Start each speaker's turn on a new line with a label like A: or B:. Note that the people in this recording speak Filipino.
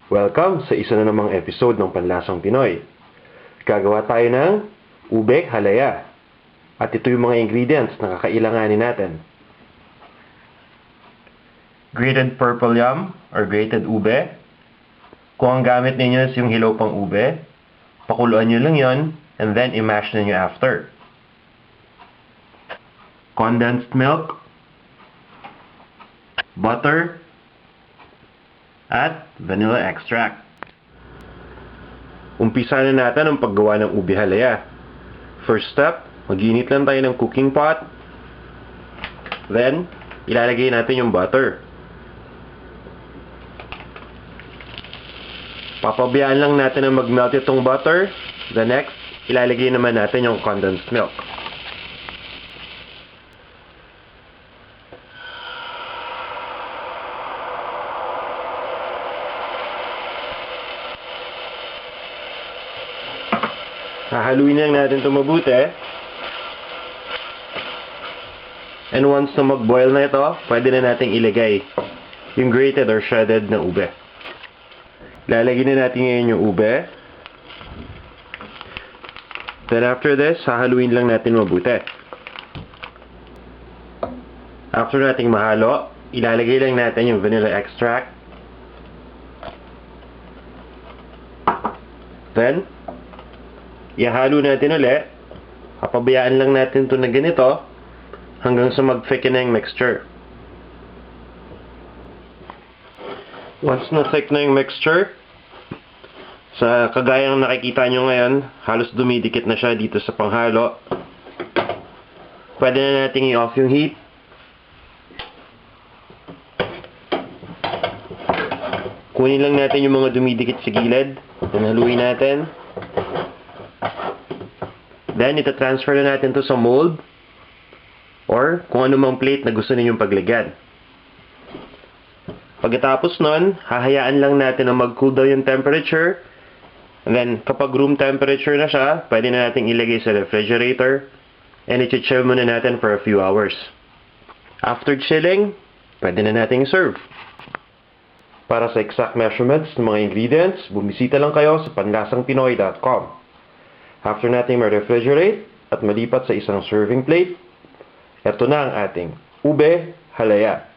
A: Welcome sa isa na namang episode ng Panlasang Pinoy. Gagawa tayo ng ube halaya. At ito yung mga ingredients na kakailanganin natin. Grated purple yam or grated ube. Kung ang gamit ninyo is yung hilaw pang ube, pakuluan nyo lang yon and then i-mash ninyo after. Condensed milk, butter, at vanilla extract. Umpisa na natin ang paggawa ng ube halaya. First step, mag-init lang tayo ng cooking pot. Then, ilalagay natin yung butter. Papabayaan lang natin na mag-melt itong butter. The next, ilalagay naman natin yung condensed milk. Hahaluin lang natin ito mabuti. And once na mag-boil na ito, pwede na natin ilagay yung grated or shredded na ube. Lalagyan na natin ngayon yung ube. Then after this, hahaluin lang natin mabuti. After nating mahalo, ilalagay lang natin yung vanilla extract. Then, ihalo natin ulit. Papabayaan lang natin ito na ganito hanggang sa mag-thicken na yung mixture. Once na thick na yung mixture, sa kagayang nakikita nyo ngayon, halos dumidikit na siya dito sa panghalo. Pwede na natin i-off yung heat. Kunin lang natin yung mga dumidikit sa gilid. Then haluin natin. Then, itatransfer na natin to sa mold or kung anumang plate na gusto ninyong paglagyan. Pagkatapos nun, hahayaan lang natin na mag-cool down yung temperature. And then, kapag room temperature na siya, pwede na natin ilagay sa refrigerator and i-chill muna natin for a few hours. After chilling, pwede na natin serve. Para sa exact measurements ng mga ingredients, bumisita lang kayo sa panlasangpinoy.com. After natin ma-refrigerate at malipat sa isang serving plate, ito na ang ating ube halaya.